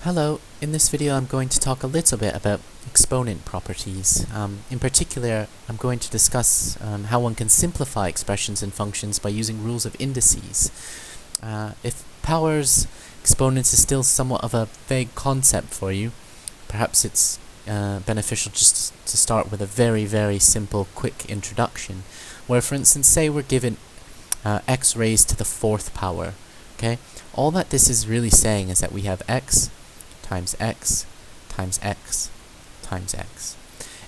Hello, in this video I'm going to talk a little bit about exponent properties. In particular, I'm going to discuss how one can simplify expressions and functions by using rules of indices. If powers exponents is still somewhat of a vague concept for you, perhaps it's beneficial just to start with a very simple, quick introduction, where for instance, say we're given x raised to the 4th power. Okay, all that this is really saying is that we have x times x times x times x.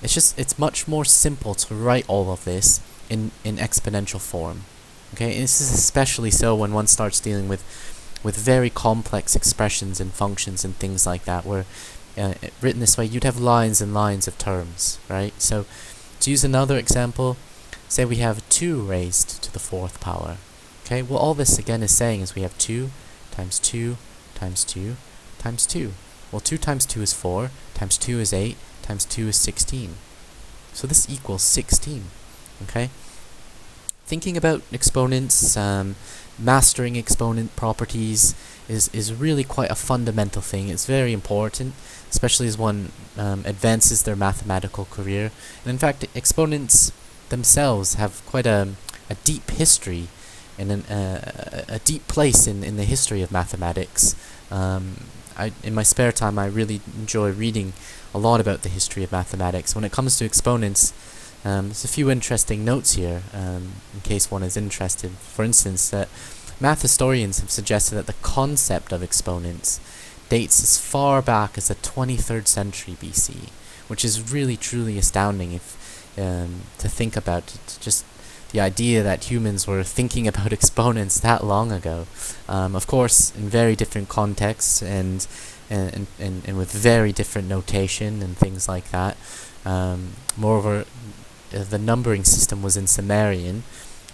It's much more simple to write all of this in exponential form. Okay, and this is especially so when one starts dealing with very complex expressions and functions and things like that, where written this way you'd have lines and lines of terms, right? So to use another example, say we have 2 raised to the 4th power. Okay, well all this again is saying is we have 2 times 2 times 2 times 2. Well, 2 times 2 is 4, times 2 is 8, times 2 is 16. So this equals 16, okay? Thinking about exponents, mastering exponent properties is really quite a fundamental thing. It's very important, especially as one advances their mathematical career. And in fact, exponents themselves have quite a deep history and a deep place in the history of mathematics. In my spare time, I really enjoy reading a lot about the history of mathematics. When it comes to exponents, there's a few interesting notes here, in case one is interested. For instance, that math historians have suggested that the concept of exponents dates as far back as the 23rd century BC, which is really truly astounding if to think about it. Just the idea that humans were thinking about exponents that long ago. Of course, in very different contexts and with very different notation and things like that. Moreover, the numbering system was in Sumerian,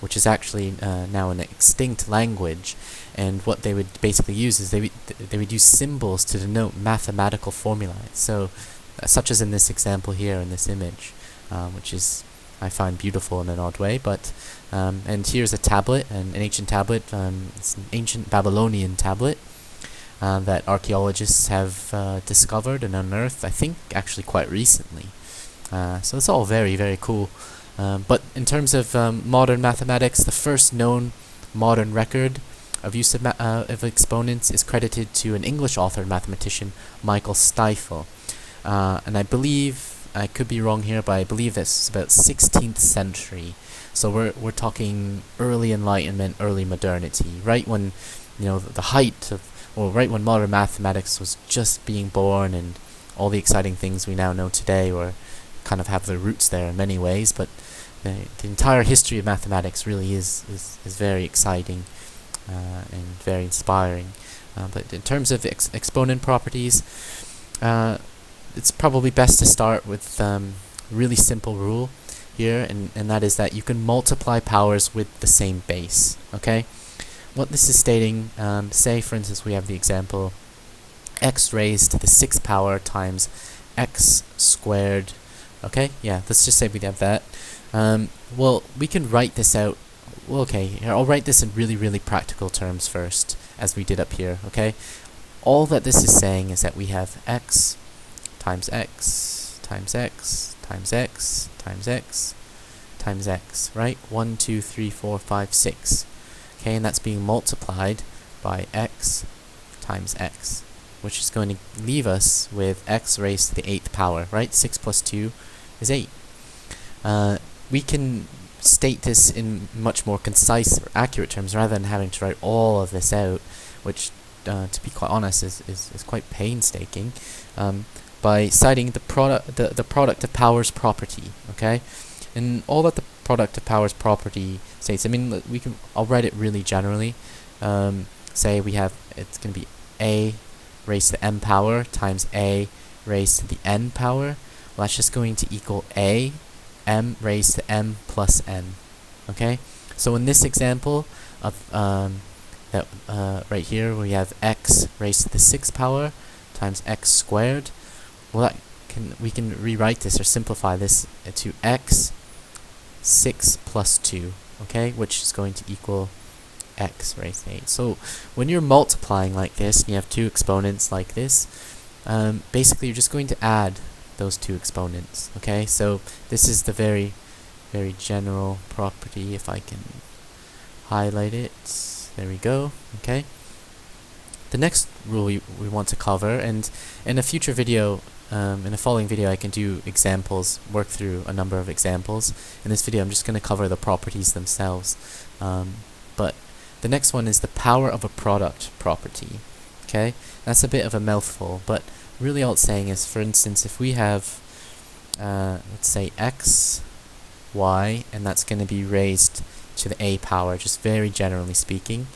which is actually now an extinct language. And what they would basically use is they would use symbols to denote mathematical formulae. So, such as in this example here in this image, which is I find beautiful in an odd way, but and here's a tablet, an ancient tablet. It's an ancient Babylonian tablet that archaeologists have discovered and unearthed, I think actually quite recently. So it's all very cool. But in terms of modern mathematics, the first known modern record of use of exponents is credited to an English author and mathematician, Michael Stifel. And I believe, I could be wrong here, but I believe this is about 16th century. So we're talking early Enlightenment, early modernity, right when the height of, or right when modern mathematics was just being born, and all the exciting things we now know today were kind of have their roots there in many ways. But the entire history of mathematics really is very exciting and very inspiring. But in terms of exponent properties, it's probably best to start with really simple rule here, and that is that you can multiply powers with the same base. Okay, what this is stating, say for instance we have the example x raised to the 6th power times x squared. Okay, yeah, let's just say we have that. Well, we can write this out. Well, okay, here, I'll write this in really practical terms first, as we did up here. Okay, all that this is saying is that we have x times x times x times x times x times x, right? 1, 2, 3, 4, 5, 6. Okay, and that's being multiplied by x times x, which is going to leave us with x raised to the 8th power, right? 6 plus 2 is 8. We can state this in much more concise or accurate terms rather than having to write all of this out, which to be quite honest is quite painstaking. By citing the product of powers property, okay, and all that the product of powers property states. I mean, I'll write it really generally. Say we have, it's going to be a raised to the m power times a raised to the n power. Well, that's just going to equal a m raised to m plus n. Okay, so in this example of that right here, we have x raised to the 6th power times x squared. Well, we can rewrite this or simplify this to x 6 plus 2, okay, which is going to equal x raised to 8. So when you're multiplying like this, and you have two exponents like this, basically you're just going to add those two exponents, okay? So this is the very general property. If I can highlight it, there we go, okay? The next rule we want to cover, and in a future video, in a following video, I can do examples, work through a number of examples. In this video, I'm just going to cover the properties themselves. But the next one is the power of a product property. Okay, that's a bit of a mouthful, but really all it's saying is, for instance, if we have, let's say x, y, and that's going to be raised to the a power, just very generally speaking,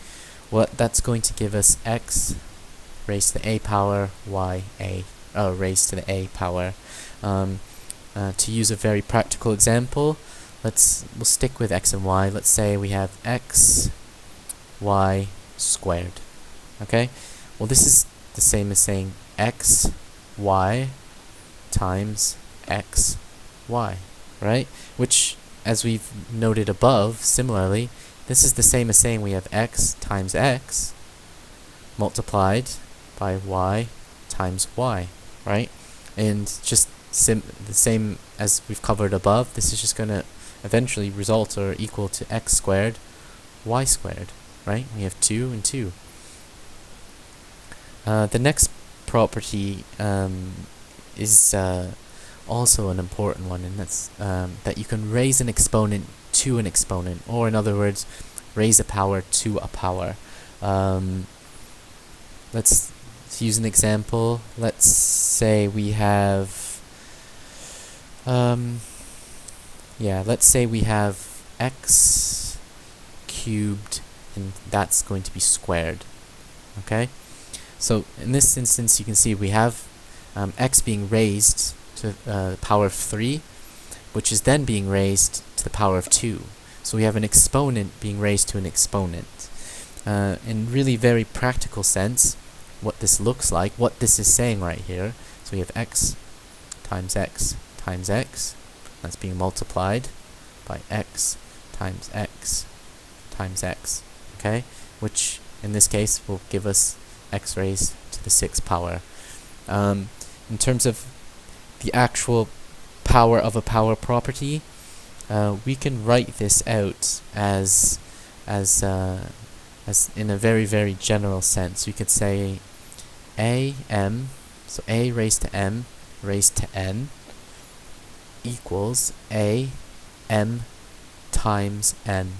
what that's going to give us x raised to the a power, y, raised to the a power. To use a very practical example, we'll stick with x and y. Let's say we have x, y squared. Okay? Well, this is the same as saying x, y times x, y, right? Which, as we've noted above, similarly, this is the same as saying we have x times x multiplied by y times y, right? And just the same as we've covered above, this is just going to eventually result or equal to x squared, y squared, right? We have 2 and 2. The next property is also an important one, and that's that you can raise an exponent to an exponent, or in other words, raise a power to a power. Let's use an example. Let's say we have, let's say we have x cubed, and that's going to be squared. Okay? So in this instance, you can see we have x being raised to the power of 3, which is then being raised to the power of 2. So we have an exponent being raised to an exponent. In really very practical sense, what this looks like, what this is saying right here, so we have x times x times x, that's being multiplied by x times x times x, okay? Which in this case will give us x raised to the 6th power. In terms of the actual power of a power property, we can write this out as in a very general sense. We could say am, so a raised to m raised to n equals a m times n,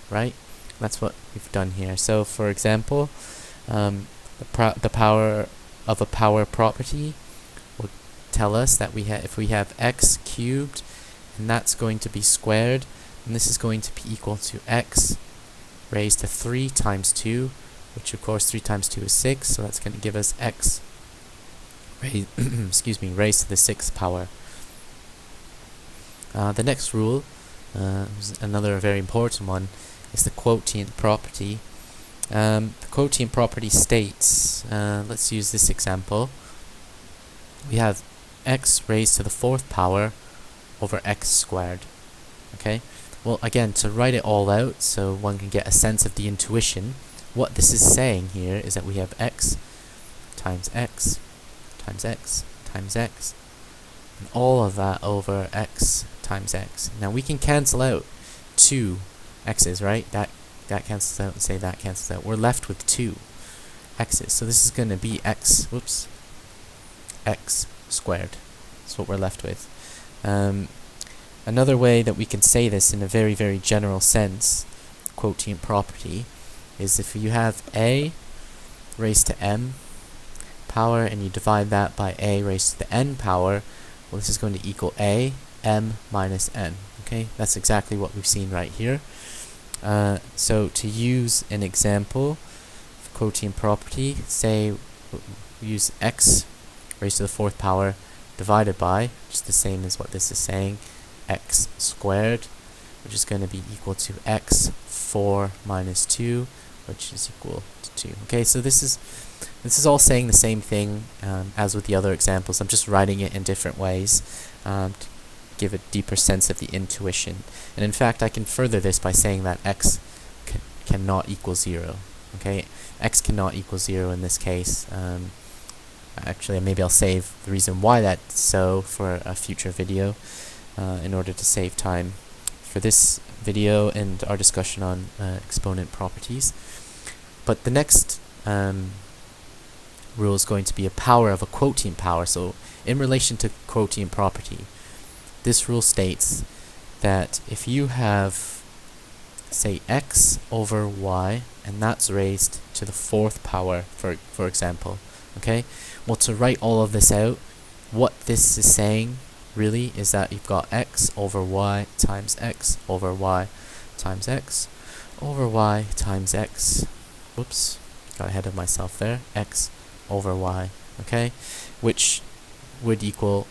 right? That's what we've done here. So for example, the power of a power property will tell us that if we have x cubed, and that's going to be squared, and this is going to be equal to x raised to 3 times 2, which of course 3 times 2 is 6, so that's going to give us x raised to the 6th power. The next rule, another very important one, is the quotient property. The quotient property states, let's use this example. We have x raised to the 4th power over x squared. Okay? Well, again, to write it all out so one can get a sense of the intuition, what this is saying here is that we have x times x times x times x, and all of that over x times x. Now we can cancel out 2 x's, right? That cancels out, and say that cancels out. We're left with 2 x's. So this is going to be x squared. That's what we're left with. Another way that we can say this in a very general sense, quotient property, is if you have a raised to m power and you divide that by a raised to the n power, well, this is going to equal a m minus n. Okay, that's exactly what we've seen right here. So to use an example of quotient property, say we use x raised to the 4th power divided by, which is the same as what this is saying, x squared, which is going to be equal to x 4 minus 2, which is equal to 2. Okay, so this is all saying the same thing as with the other examples. I'm just writing it in different ways to give a deeper sense of the intuition. And in fact, I can further this by saying that x cannot equal 0. Okay, x cannot equal 0 in this case. Actually, maybe I'll save the reason why that's so for a future video, in order to save time for this video and our discussion on exponent properties. But the next rule is going to be a power of a quotient power. So in relation to quotient property, this rule states that if you have, say, x over y, and that's raised to the 4th power, for example, okay? Well, to write all of this out, what this is saying really is that you've got x over y times x over y times x over y times x. Whoops, got ahead of myself there. X over y, okay? Which would equal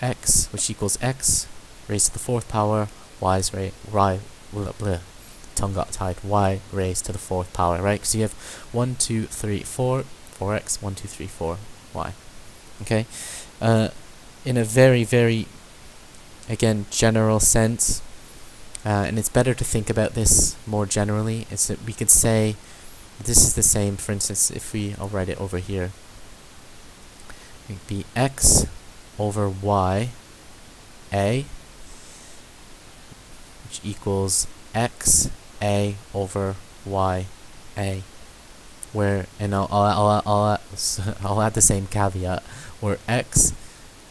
x, which equals x raised to the 4th power, tongue got tied, y raised to the 4th power, right? Because you have 1, 2, 3, 4, 4x, 1, 2, 3, 4, y. Okay? In a very, very, again, general sense, and it's better to think about this more generally, is that we could say this is the same, for instance, if I'll write it over here. It would be x over y, a, which equals x a over y a, where, and I'll add the same caveat, where x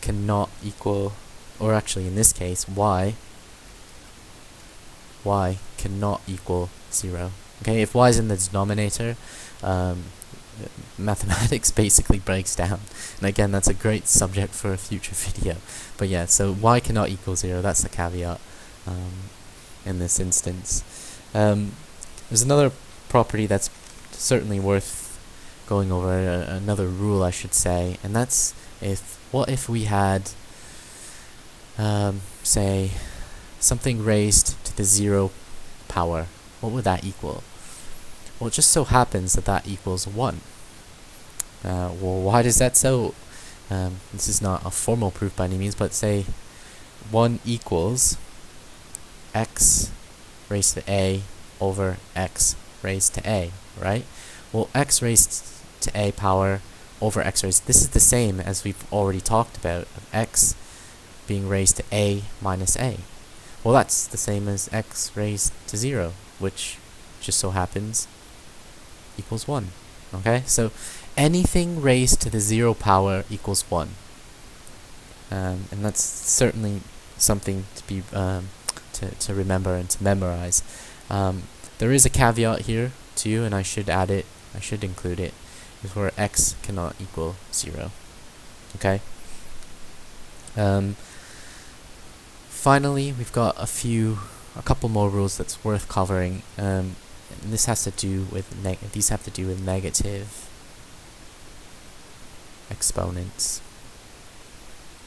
cannot equal, or actually in this case y cannot equal 0. Okay, if y is in the denominator, mathematics basically breaks down. And again, that's a great subject for a future video. But yeah, so y cannot equal 0, that's the caveat in this instance. There's another property that's certainly worth going over, another rule I should say, and that's what if we had, say, something raised to the 0 power. What would that equal? Well, it just so happens that that equals 1. Well, why does that so? This is not a formal proof by any means, but say 1 equals x raised to a over x raised to a, right? Well, x raised to a power over x raised, this is the same as we've already talked about, of x being raised to a minus a. Well, that's the same as x raised to 0, which just so happens equals 1. Okay, so anything raised to the 0 power equals 1. And that's certainly something to be to remember and to memorize. There is a caveat here too, and I should add it, I should include it, is where x cannot equal 0. Okay. Finally, we've got a couple more rules that's worth covering. And this has to do with these have to do with negative exponents.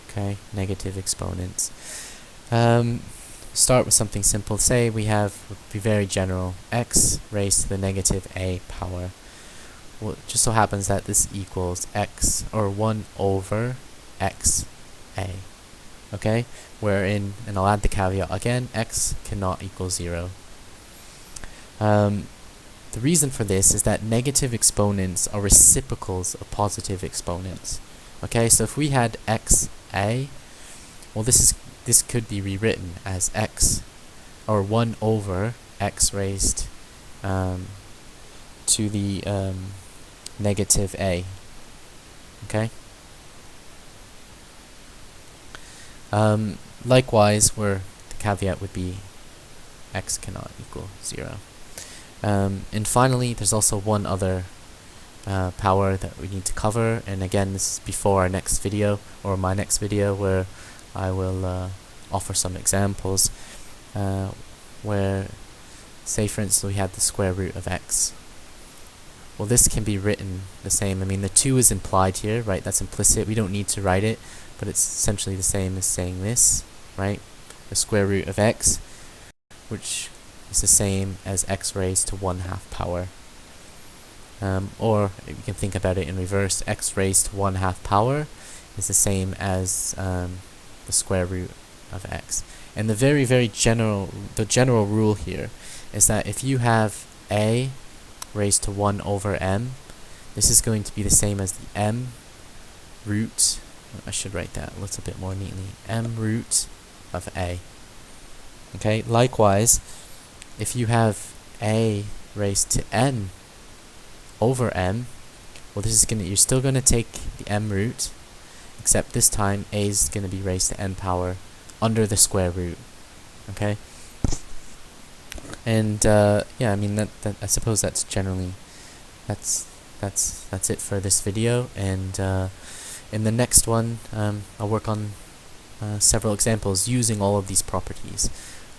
Okay, negative exponents. Start with something simple. Say we have, be very general, x raised to the negative a power. Well, it just so happens that this equals x, or 1 over x a. Okay, wherein, and I'll add the caveat again, x cannot equal 0. The reason for this is that negative exponents are reciprocals of positive exponents. Okay, so if we had x a, well, this could be rewritten as x, or 1 over x raised to the negative a. Okay. Likewise, where the caveat would be x cannot equal 0. And finally, there's also one other power that we need to cover, and again, this is before our next video, or my next video, where I will offer some examples where, say for instance, we had the square root of x. Well, this can be written the same. I mean, the 2 is implied here, right? That's implicit. We don't need to write it, but it's essentially the same as saying this, right? The square root of x, which is the same as x raised to 1/2 power. Or you can think about it in reverse. X raised to 1/2 power is the same as the square root of x. And the general rule here is that if you have a raised to 1 over m. This is going to be the same as the m root, I should write that a little bit more neatly, m root of a. Okay, likewise, if you have a raised to n over m, well, this is you're still gonna take the m root, except this time a is gonna be raised to n power under the square root. Okay, and yeah, I mean that I suppose that's generally that's it for this video, and in the next one I'll work on several examples using all of these properties.